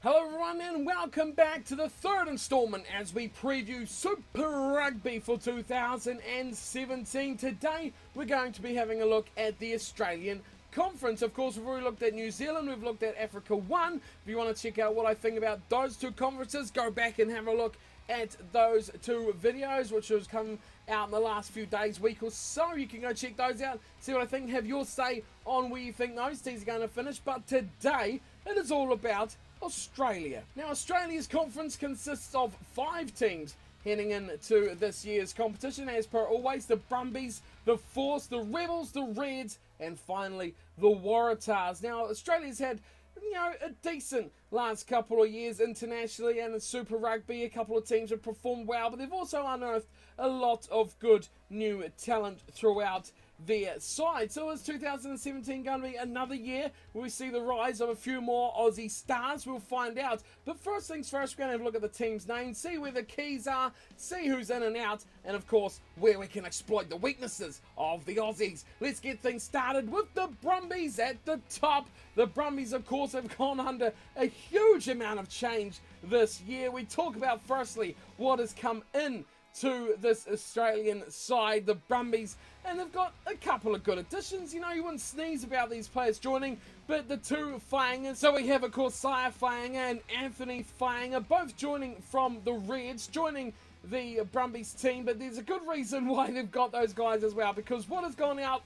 Hello everyone and welcome back to the third installment as we preview Super Rugby for 2017. Today we're going to be having a look at the Australian Conference. Of course, we've already looked at New Zealand, we've looked at Africa 1. If you want to check out what I think about those two conferences, go back and have a look at those two videos which has come out in the last few days, week or so. You can go check those out, see what I think, have your say on where you think those teams are going to finish. But today it is all about Australia. Now, Australia's conference consists of 5 teams heading into this year's competition. As per always, the Brumbies, the Force, the Rebels, the Reds, and finally the Waratahs. Now, Australia's had a decent last couple of years internationally and in Super Rugby. A couple of teams have performed well, but they've also unearthed a lot of good new talent throughout their side. So is 2017 going to be another year where we see the rise of a few more Aussie stars? We'll find out. But first things first, we're going to have a look at the team's names, see where the keys are, see who's in and out, and of course, where we can exploit the weaknesses of the Aussies. Let's get things started with the Brumbies at the top. The Brumbies, of course, have gone under a huge amount of change this year. We talk about, firstly, what has come in to this Australian side, the Brumbies, and they've got a couple of good additions. You wouldn't sneeze about these players joining, but the two Faingers, so we have, of course, Sire Fainger and Anthony Fainger, both joining from the Reds, joining the Brumbies team, but there's a good reason why they've got those guys as well, because what has gone out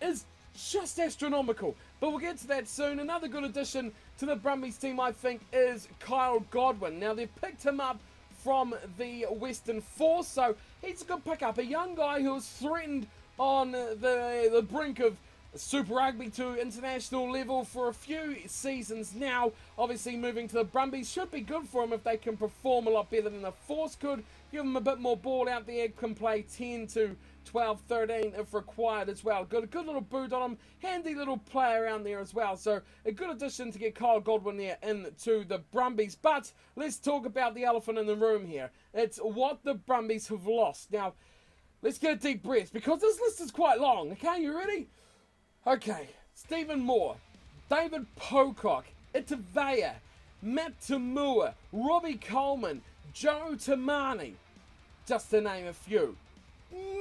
is just astronomical, but we'll get to that soon. Another good addition to the Brumbies team, I think, is Kyle Godwin. Now, they've picked him up from the Western Force, so he's a good pickup. A young guy who was threatened on the brink of Super Rugby to international level for a few seasons now. Obviously, moving to the Brumbies should be good for him if they can perform a lot better than the Force could. Give him a bit more ball out there, can play 10 to 12, 13 if required as well. Got a good little boot on him, handy little player around there as well. So a good addition to get Kyle Godwin there into the Brumbies. But let's talk about the elephant in the room here. It's what the Brumbies have lost. Now, let's get a deep breath because this list is quite long. Okay, you ready? Okay, Stephen Moore, David Pocock, Itavea, Matt Tamua, Robbie Coleman, Joe Tamani, just to name a few.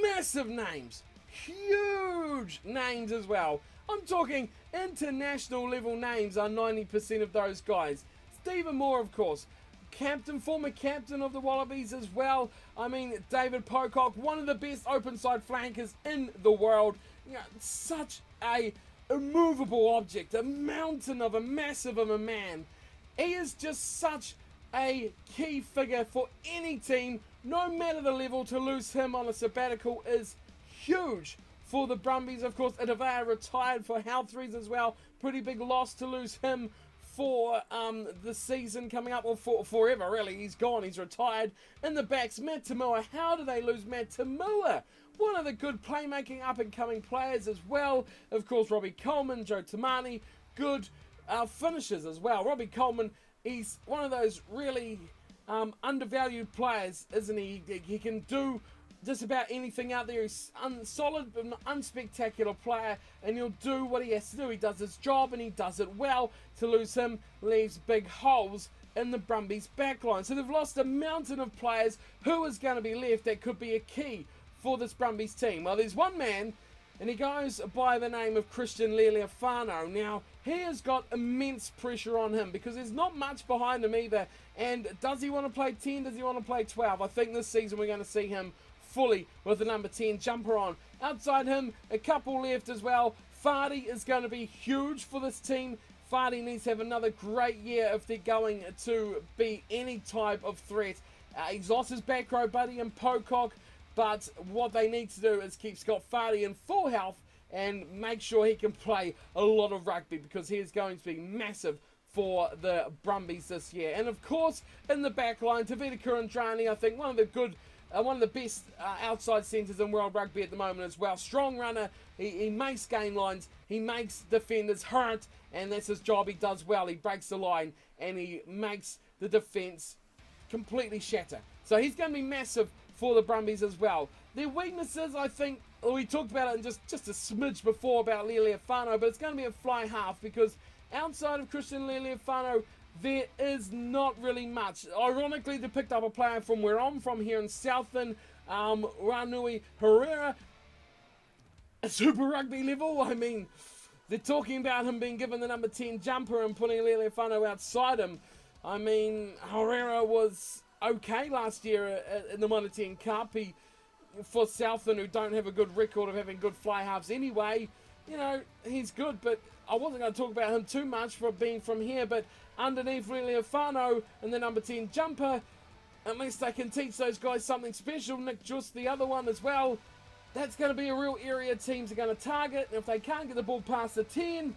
Massive names, huge names as well. I'm talking international level names are 90% of those guys. Stephen Moore, of course, former captain of the Wallabies as well. I mean, David Pocock, one of the best open side flankers in the world. Such a immovable object, a mountain of a massive of a man. He is just such a key figure for any team, no matter the level. To lose him on a sabbatical is huge for the Brumbies. Of course, Itavea retired for health reasons as well. Pretty big loss to lose him for the season coming up, or for forever really. He's gone, he's retired. In the backs, Matt Tamua. How do they lose Matt Tamua? One of the good playmaking up-and-coming players as well. Of course, Robbie Coleman, Joe Tamani, good finishers as well. Robbie Coleman, he's one of those really undervalued players, isn't he? He can do just about anything out there. He's solid but an unspectacular player, and he'll do what he has to do. He does his job and he does it well. To lose him leaves big holes in the Brumbies backline. So they've lost a mountain of players. Who is going to be left that could be a key for this Brumbies team? Well, there's one man, and he goes by the name of Christian Lealiafano. Now, he has got immense pressure on him because there's not much behind him either. And does he want to play 10? Does he want to play 12? I think this season we're going to see him fully with the number 10 jumper on. Outside him, a couple left as well. Fardy is going to be huge for this team. Fardy needs to have another great year if they're going to be any type of threat. He's lost his back row buddy in Pocock, but what they need to do is keep Scott Fardy in full health and make sure he can play a lot of rugby, because he is going to be massive for the Brumbies this year. And of course, in the back line, Tavita Kurandrani, I think one of the best outside centres in world rugby at the moment as well. Strong runner, he makes game lines, he makes defenders hurt, and that's his job. He does well. He breaks the line and he makes the defence completely shatter. So he's going to be massive for the Brumbies as well. Their weaknesses, I think, we talked about it in just a smidge before about Lealiafano, but it's going to be a fly half, because outside of Christian Lealiifano, there is not really much. Ironically, they picked up a player from where I'm from here in Southland, Ranui Herrera, at Super Rugby level. I mean, they're talking about him being given the number 10 jumper and putting Lealiifano outside him. I mean, Herrera was okay last year in the Minor 10 Cup. For Southland, who don't have a good record of having good fly halves anyway, you know, he's good, but I wasn't going to talk about him too much for being from here. But underneath Lealiifano and the number 10 jumper, unless they can teach those guys something special, Nick just the other one as well, that's going to be a real area teams are going to target. And if they can't get the ball past the 10,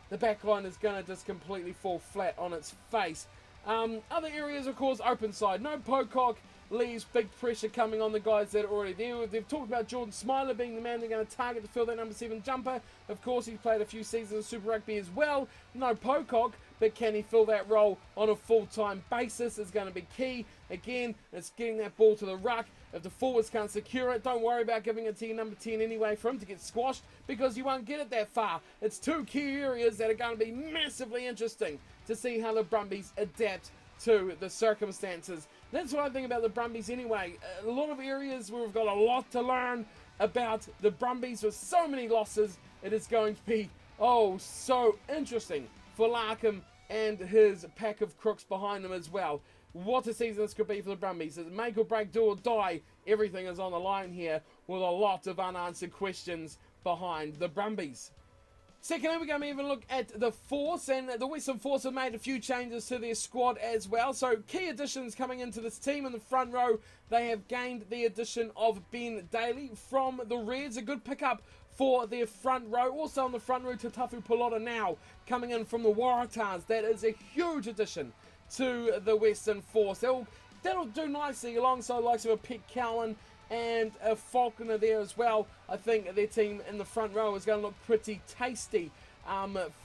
the back line is going to just completely fall flat on its face. Other areas, of course, open side. No Pocock leaves big pressure coming on the guys that are already there. They've talked about Jordan Smiler being the man they're going to target to fill that number 7 jumper. Of course, he's played a few seasons of Super Rugby as well. No Pocock, but can he fill that role on a full-time basis is going to be key. Again, it's getting that ball to the ruck. If the forwards can't secure it, don't worry about giving it to your number 10 anyway for him to get squashed, because you won't get it that far. It's two key areas that are going to be massively interesting to see how the Brumbies adapt to the circumstances. That's what I think about the Brumbies anyway. A lot of areas where we've got a lot to learn about the Brumbies with so many losses. It is going to be, so interesting for Larkham and his pack of crooks behind him as well. What a season this could be for the Brumbies. It's make or break, do or die. Everything is on the line here with a lot of unanswered questions behind the Brumbies. Secondly, we're going to even look at the Force, and the Western Force have made a few changes to their squad as well. So key additions coming into this team in the front row. They have gained the addition of Ben Daly from the Reds, a good pickup for their front row. Also on the front row, Tatafu Pilota now coming in from the Waratahs. That is a huge addition to the Western Force. That'll do nicely alongside the likes of a Pete Cowan and a Falconer there as well. I think their team in the front row is going to look pretty tasty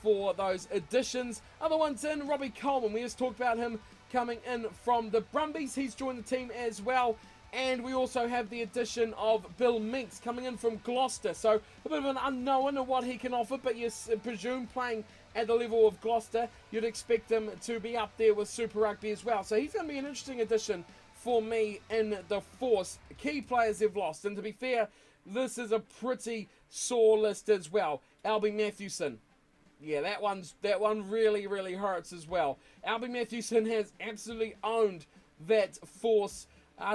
for those additions. Other ones in, Robbie Coleman. We just talked about him coming in from the Brumbies. He's joined the team as well. And we also have the addition of Bill Meeks coming in from Gloucester. So a bit of an unknown of what he can offer, but you presume playing at the level of Gloucester, you'd expect him to be up there with Super Rugby as well. So he's going to be an interesting addition for me in the Force. Key players they've lost, and to be fair, this is a pretty sore list as well. Albie Mathewson, yeah, that one really, really hurts as well. Albie Mathewson has absolutely owned that Force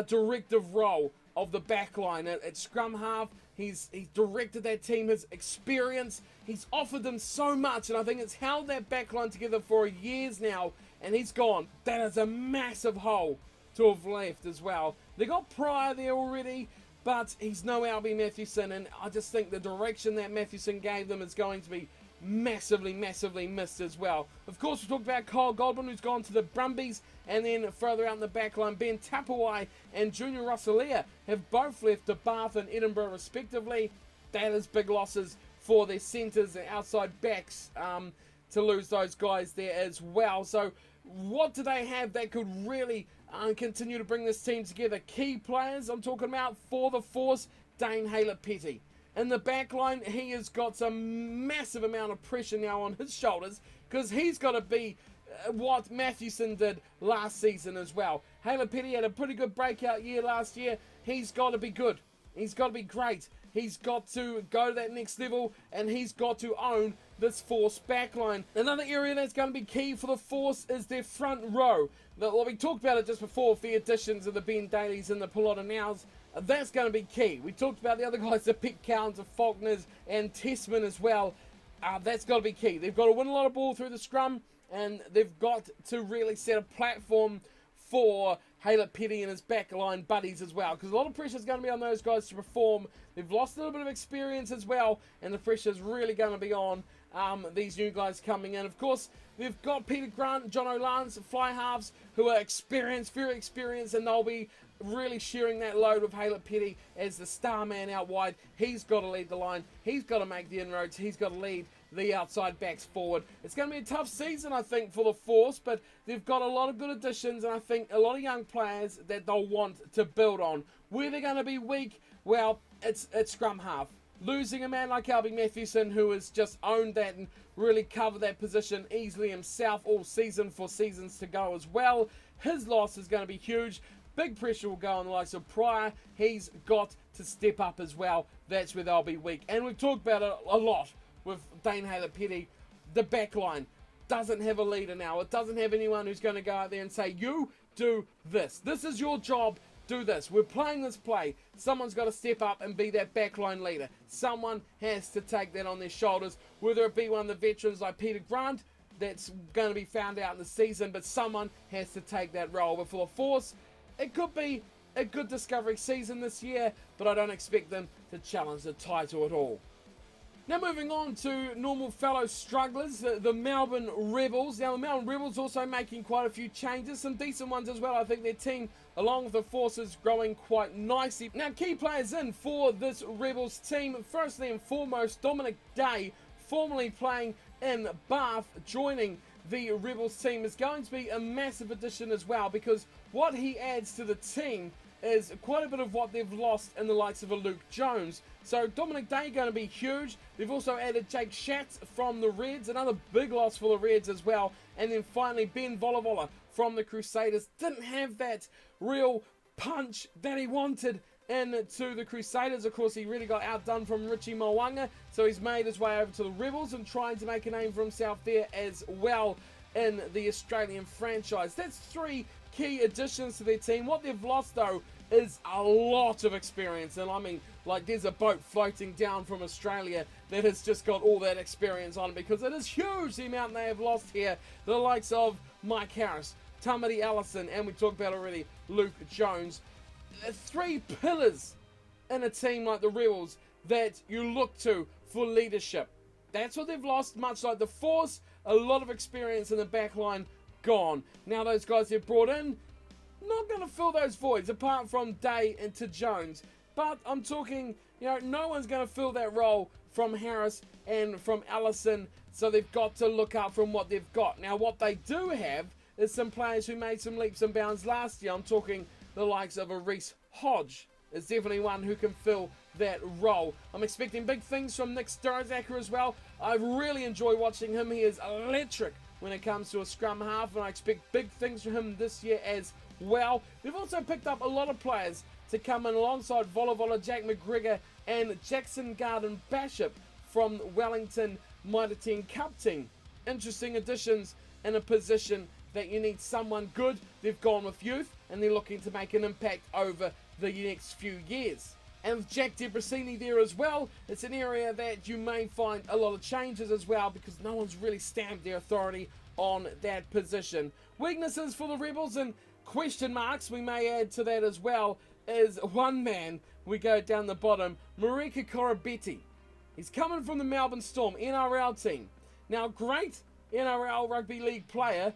directive role of the back line at scrum half. He's directed that team, his experience. He's offered them so much, and I think it's held that back line together for years now, and he's gone. That is a massive hole to have left as well. They got Pryor there already, but he's no Albie Mathewson, and I just think the direction that Mathewson gave them is going to be massively, massively missed as well. Of course, we talked about Kyle Goldman, who's gone to the Brumbies, and then further out in the back line, Ben Tapawai and Junior Russellia have both left to Bath and Edinburgh respectively. That is big losses for their centres and outside backs to lose those guys there as well. So what do they have that could really continue to bring this team together? Key players I'm talking about for the Force, Dane Haylett-Petty. In the back line, he has got some massive amount of pressure now on his shoulders, because he's got to be what Mathewson did last season as well. Haylett-Petty had a pretty good breakout year last year. He's got to be good. He's got to be great. He's got to go to that next level, and he's got to own this Force backline. Another area that's going to be key for the Force is their front row. Well, we talked about it just before with the additions of the Ben Dailies and the Pilota Nows. That's going to be key. We talked about the other guys, the Pete Cowans, the Faulkners, and Tessman as well. That's got to be key. They've got to win a lot of ball through the scrum, and they've got to really set a platform for Haylett-Petty and his backline buddies as well, because a lot of pressure is going to be on those guys to perform. They've lost a little bit of experience as well, and the pressure is really going to be on these new guys coming in. Of course, they've got Peter Grant, John O'Lance, fly halves who are experienced, very experienced, and they'll be really sharing that load with Haylett-Petty as the star man out wide. He's got to lead the line. He's got to make the inroads. He's got to lead the outside backs forward. It's going to be a tough season, I think, for the Force, but they've got a lot of good additions, and I think a lot of young players that they'll want to build on. Where they're going to be weak, well, it's scrum half. losing a man like Albie Mathewson, who has just owned that and really covered that position easily himself all season for seasons to go as well. His loss is going to be huge. Big pressure will go on the likes of Pryor. He's got to step up as well. That's where they'll be weak. And we've talked about it a lot with Dane Haylett-Petty. The back line doesn't have a leader now. It doesn't have anyone who's going to go out there and say, you do this. This is your job. Do this. We're playing this play. Someone's got to step up and be that backline leader. Someone has to take that on their shoulders, whether it be one of the veterans like Peter Grant, that's going to be found out in the season, but someone has to take that role. But for the Force, it could be a good discovery season this year, but I don't expect them to challenge the title at all. Now moving on to normal fellow strugglers, the Melbourne Rebels. Now the Melbourne Rebels also making quite a few changes, some decent ones as well. I think their team, along with the Forces, growing quite nicely. Now key players in for this Rebels team. Firstly and foremost, Dominic Day, formerly playing in Bath, joining the Rebels team, is going to be a massive addition as well, because what he adds to the team is quite a bit of what they've lost in the likes of a Luke Jones. So Dominic Day going to be huge. They've also added Jake Schatz from the Reds, another big loss for the Reds as well. And then finally Ben Volavola from the Crusaders. Didn't have that real punch that he wanted into the Crusaders. Of course, he really got outdone from Richie Mo'unga, so he's made his way over to the Rebels and trying to make a name for himself there as well in the Australian franchise. That's three key additions to their team. What they've lost, though, is a lot of experience. And I mean, like, there's a boat floating down from Australia that has just got all that experience on it, because it is huge the amount they have lost here. The likes of Mike Harris, Tamati Allison, and we talked about already Luke Jones. Three pillars in a team like the Rebels that you look to for leadership. That's what they've lost, much like the Force. A lot of experience in the back line gone. Now those guys they've brought in, not going to fill those voids apart from Day and to Jones. But I'm talking, no one's going to fill that role from Harris and from Allison, so they've got to look up from what they've got. Now what they do have is some players who made some leaps and bounds last year. I'm talking the likes of a Reece Hodge is definitely one who can fill that role. I'm expecting big things from Nick Sturzaker as well. I really enjoy watching him. He is electric when it comes to a scrum half, and I expect big things from him this year as well. They've also picked up a lot of players to come in alongside Volavola, Jack McGregor, and Jackson Garden Bishop from Wellington Mitre 10 Cup team. Interesting additions in a position that you need someone good. They've gone with youth, and they're looking to make an impact over the next few years. And with Jack Debrasini there as well, it's an area that you may find a lot of changes as well, because no one's really stamped their authority on that position. Weaknesses for the Rebels and question marks we may add to that as well is one man. We go down the bottom, Marika Koroibete. He's coming from the Melbourne Storm NRL team. Now, great NRL Rugby League player,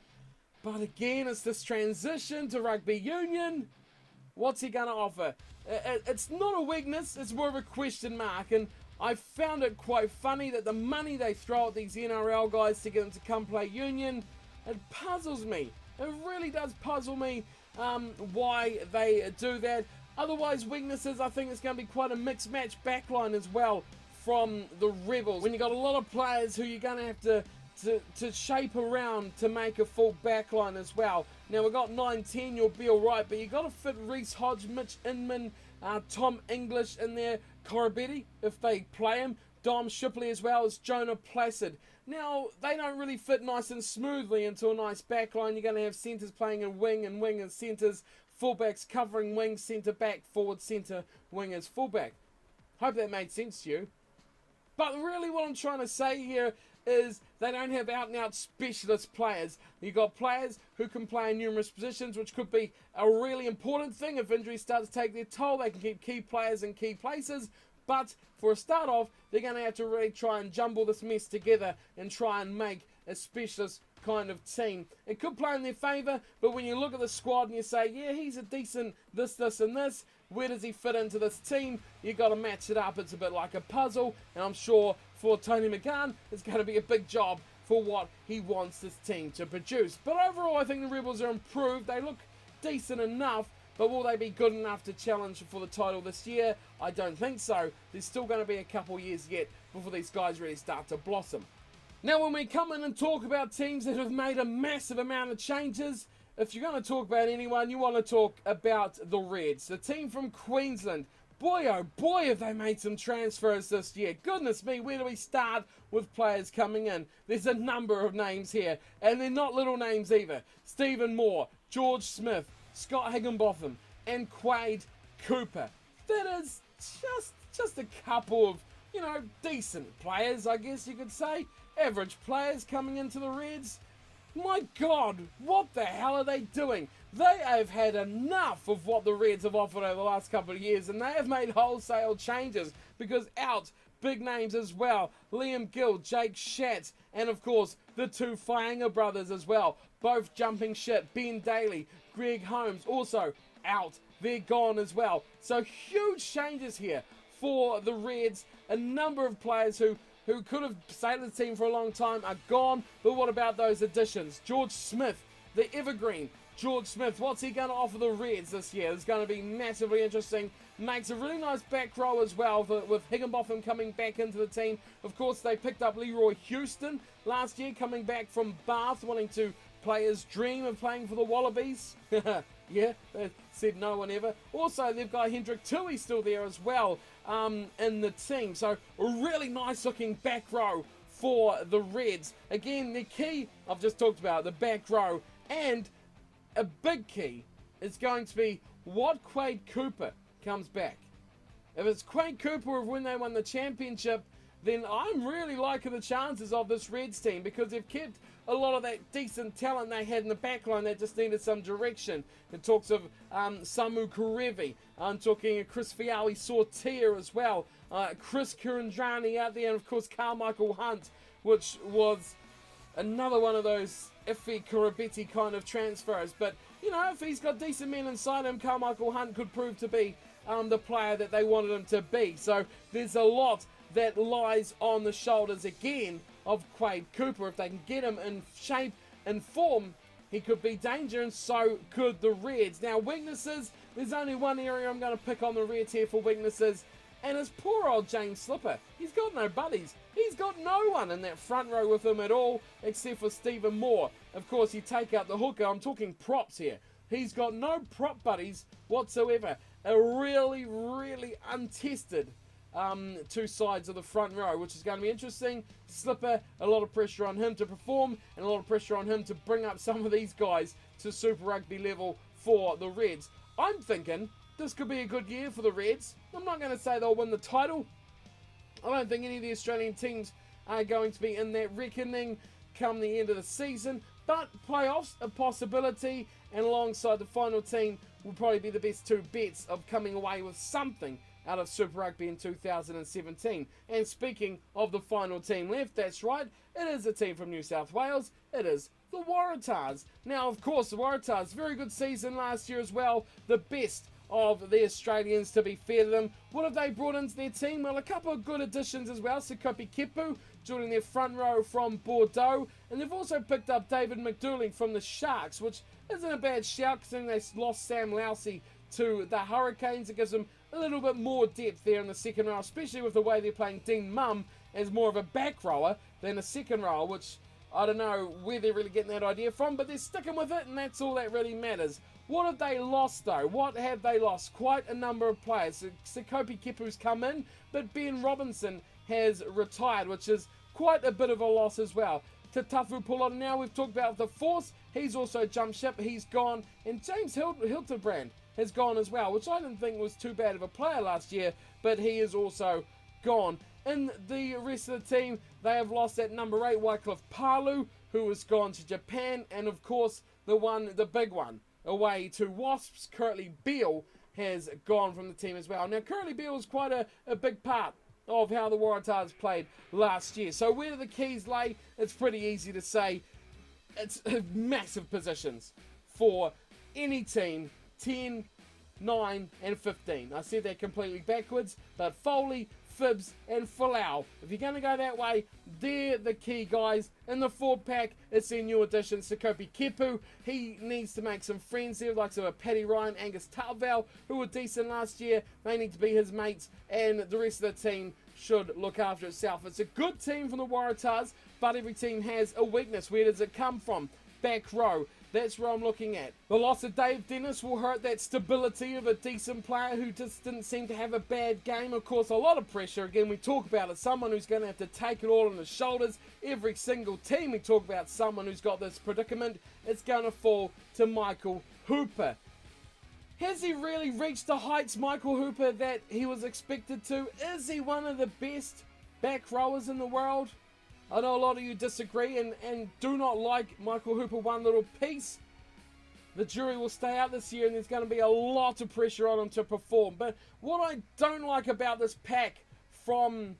but again, it's this transition to rugby union. What's he going to offer? It's not a weakness, it's more of a question mark. And I found it quite funny that the money they throw at these NRL guys to get them to come play union, it puzzles me. It really does puzzle me why they do that. Otherwise, weaknesses, I think it's going to be quite a mixed match backline as well from the Rebels. When you've got a lot of players who you're going to have to shape around to make a full backline as well. Now we've got 9-10, you'll be alright, but you've got to fit Reece Hodge, Mitch Inman, Tom English in there, Koroibete if they play him, Dom Shipley as well as Jonah Placid. Now they don't really fit nice and smoothly into a nice backline. You're going to have centres playing in wing and centres, fullbacks covering wing, centre back, forward, centre, wing as fullback. Hope that made sense to you. But really what I'm trying to say here is they don't have out-and-out specialist players. You've got players who can play in numerous positions, which could be a really important thing. If injuries start to take their toll, they can keep key players in key places. But for a start off, they're going to have to really try and jumble this mess together and try and make a specialist kind of team. It could play in their favour, but when you look at the squad and you say, yeah, he's a decent this, and this, where does he fit into this team? You've got to match it up. It's a bit like a puzzle, and I'm sure for Tony McGann, it's going to be a big job for what he wants this team to produce. But overall, I think the Rebels are improved. They look decent enough, But will they be good enough to challenge for the title this year? I don't think so. There's still going to be a couple years yet before these guys really start to blossom. Now, when we come in and talk about teams that have made a massive amount of changes, if you're going to talk about anyone, you want to talk about the Reds, the team from Queensland. Boy, oh boy, have they made some transfers this year. Goodness me, where do we start with players coming in? There's a number of names here, and they're not little names either. Stephen Moore, George Smith, Scott Higginbotham, and Quade Cooper. That is just a couple of, decent players, I guess you could say. Average players coming into the Reds. My God, what the hell are they doing? They have had enough of what the Reds have offered over the last couple of years, and they have made wholesale changes because out big names as well. Liam Gill, Jake Schatz, and of course the two Whainga brothers as well. Both jumping ship. Ben Daly, Greg Holmes also out. They're gone as well. So huge changes here for the Reds. A number of players who could have stayed with the team for a long time are gone. But what about those additions? George Smith, the evergreen. George Smith, what's he going to offer the Reds this year? It's going to be massively interesting. Makes a really nice back row as well with Higginbotham coming back into the team. Of course, they picked up Leroy Houston last year, coming back from Bath, wanting to play his dream of playing for the Wallabies. Yeah, that said no one ever. Also, they've got Hendrik Tui still there as well in the team. So, a really nice looking back row for the Reds. Again, the key I've just talked about, the back row, and a big key is going to be what Quade Cooper comes back. If it's Quade Cooper of when they won the championship, then I'm really liking the chances of this Reds team because they've kept a lot of that decent talent they had in the backline that just needed some direction. It talks of Samu Karevi. I'm talking of Chris Fiawi Sortier as well. Chris Kurandrani out there, and of course Carmichael Hunt, which was another one of those iffy Kurabeti kind of transfers. But, if he's got decent men inside him, Carmichael Hunt could prove to be the player that they wanted him to be. So there's a lot that lies on the shoulders again of Quade Cooper. If they can get him in shape and form, he could be danger, and so could the Reds. Now, weaknesses, there's only one area I'm going to pick on the Reds here for weaknesses, and it's poor old James Slipper. He's got no buddies. He's got no one in that front row with him at all, except for Stephen Moore. Of course, you take out the hooker. I'm talking props here. He's got no prop buddies whatsoever. A really, really untested two sides of the front row, which is going to be interesting. Slipper, a lot of pressure on him to perform, and a lot of pressure on him to bring up some of these guys to Super Rugby level for the Reds. I'm thinking this could be a good year for the Reds. I'm not going to say they'll win the title. I don't think any of the Australian teams are going to be in that reckoning come the end of the season, but playoffs a possibility, and alongside the final team will probably be the best two bets of coming away with something out of Super Rugby in 2017. And speaking of the final team left, that's right, it is a team from New South Wales. It is the Waratahs. Now, of course, the Waratahs, very good season last year as well. The best of the Australians, to be fair to them. What have they brought into their team? Well, a couple of good additions as well. Sekope Kepu joining their front row from Bordeaux. And they've also picked up David McDouling from the Sharks, which isn't a bad shout considering they lost Sam Lousy to the Hurricanes. It gives them a little bit more depth there in the second row, especially with the way they're playing Dean Mumm as more of a back rower than a second rower, which I don't know where they're really getting that idea from, but they're sticking with it, and that's all that really matters. What have they lost, though? What have they lost? Quite a number of players. Sekope Kepu's come in, but Ben Robinson has retired, which is quite a bit of a loss as well. Te Tafu Pulon, now we've talked about the Force. He's also jumped ship. He's gone. And James Hildebrand has gone as well, which I didn't think was too bad of a player last year, but he is also gone. In the rest of the team, they have lost at number 8, Wycliffe Palu, who has gone to Japan, and of course, the big one, away to Wasps, Curtly Beale, has gone from the team as well. Now, Curtly Beale was quite a big part of how the Waratahs played last year. So where do the keys lay? It's pretty easy to say. It's massive positions for any team, 10, 9 and 15. I said that completely backwards, but Foley, Phibbs and Folau. If you're going to go that way, they're the key guys. In the forward pack, it's their new addition, Sekope Kepu. He needs to make some friends there, like Paddy Ryan, Angus Talval, who were decent last year. They need to be his mates, and the rest of the team should look after itself. It's a good team from the Waratahs, but every team has a weakness. Where does it come from? Back row. That's where I'm looking at. The loss of Dave Dennis will hurt that stability of a decent player who just didn't seem to have a bad game. Of course, a lot of pressure. Again, we talk about it. Someone who's going to have to take it all on his shoulders. Every single team we talk about someone who's got this predicament. It's going to fall to Michael Hooper. Has he really reached the heights, Michael Hooper, that he was expected to? Is he one of the best back rowers in the world? I know a lot of you disagree and do not like Michael Hooper one little piece. The jury will stay out this year and there's going to be a lot of pressure on him to perform. But what I don't like about this pack from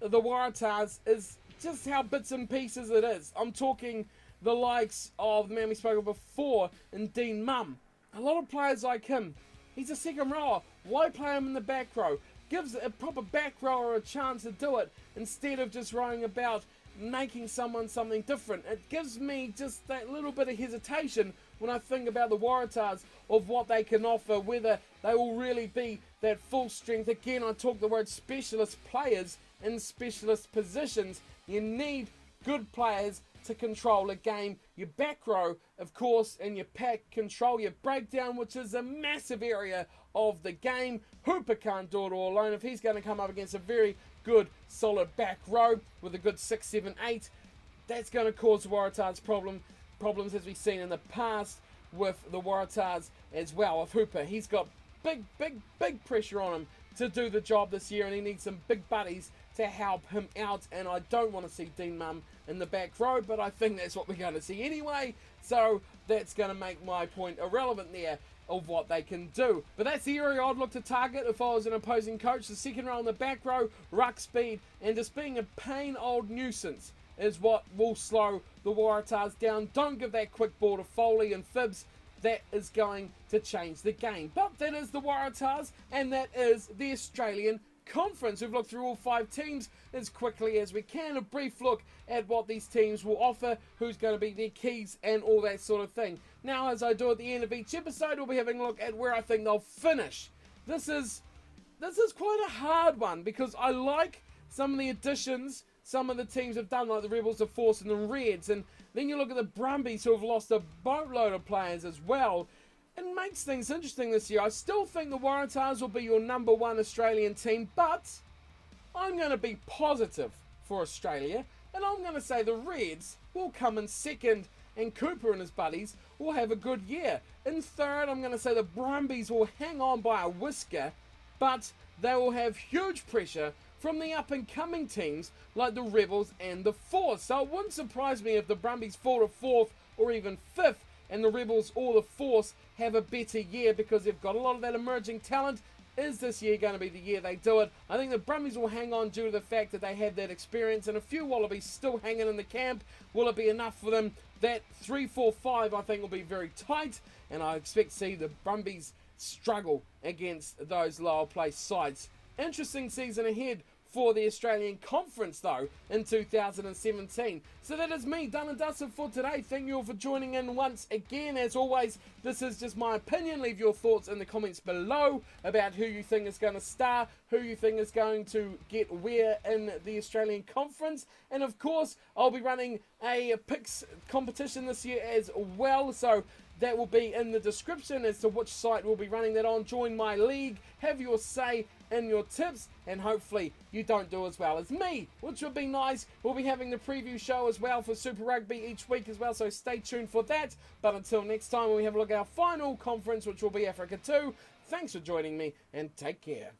the Waratahs is just how bits and pieces it is. I'm talking the likes of the man we spoke of before, and Dean Mum. A lot of players like him. He's a second rower. Why play him in the back row? Gives a proper back rower a chance to do it instead of just rowing about making someone something different. It gives me just that little bit of hesitation when I think about the Waratahs of what they can offer, whether they will really be that full strength. Again, I talk the word specialist players in specialist positions. You need good players to control a game. Your back row, of course, and your pack control your breakdown, which is a massive area of the game. Hooper can't do it all alone. If he's going to come up against a very good, solid back row with a good 6, 7, 8, that's going to cause the Waratahs problems as we've seen in the past with the Waratahs as well. With Hooper, he's got big pressure on him to do the job this year, and he needs some big buddies to help him out. And I don't want to see Dean Mum in the back row, but I think that's what we're going to see anyway, so that's going to make my point irrelevant there of what they can do. But that's the area I'd look to target if I was an opposing coach. The second row in the back row, ruck speed, and just being a plain old nuisance is what will slow the Waratahs down. Don't give that quick ball to Foley and Phibbs. That is going to change the game. But that is the Waratahs, and that is the Australian Conference. We've looked through all 5 teams as quickly as we can. A brief look at what these teams will offer, who's going to be their keys, and all that sort of thing. Now, as I do at the end of each episode, we'll be having a look at where I think they'll finish. This is quite a hard one because I like some of the additions some of the teams have done, like the Rebels, the Force, and the Reds. And then you look at the Brumbies, who have lost a boatload of players as well. It makes things interesting this year. I still think the Waratahs will be your number 1 Australian team, but I'm going to be positive for Australia, and I'm going to say the Reds will come in second, and Cooper and his buddies will have a good year. In third, I'm going to say the Brumbies will hang on by a whisker, but they will have huge pressure from the up-and-coming teams like the Rebels and the Force. So it wouldn't surprise me if the Brumbies fall to 4th or even 5th, and the Rebels or the Force have a better year because they've got a lot of that emerging talent. Is this year going to be the year they do it? I think the Brumbies will hang on due to the fact that they have that experience, and a few Wallabies still hanging in the camp. Will it be enough for them? That 3, 4, 5 I think will be very tight, and I expect to see the Brumbies struggle against those lower placed sides. Interesting season ahead for the Australian Conference, though, in 2017. So that is me, done and dusted for today. Thank you all for joining in once again. As always, this is just my opinion. Leave your thoughts in the comments below about who you think is going to star, who you think is going to get where in the Australian Conference. And of course, I'll be running a picks competition this year as well. So that will be in the description as to which site we'll be running that on. Join my league, have your say in your tips, and hopefully you don't do as well as me, which would be nice. We'll be having the preview show as well for Super Rugby each week as well, so stay tuned for that. But until next time, when we have a look at our final conference, which will be Africa 2, thanks for joining me, and take care.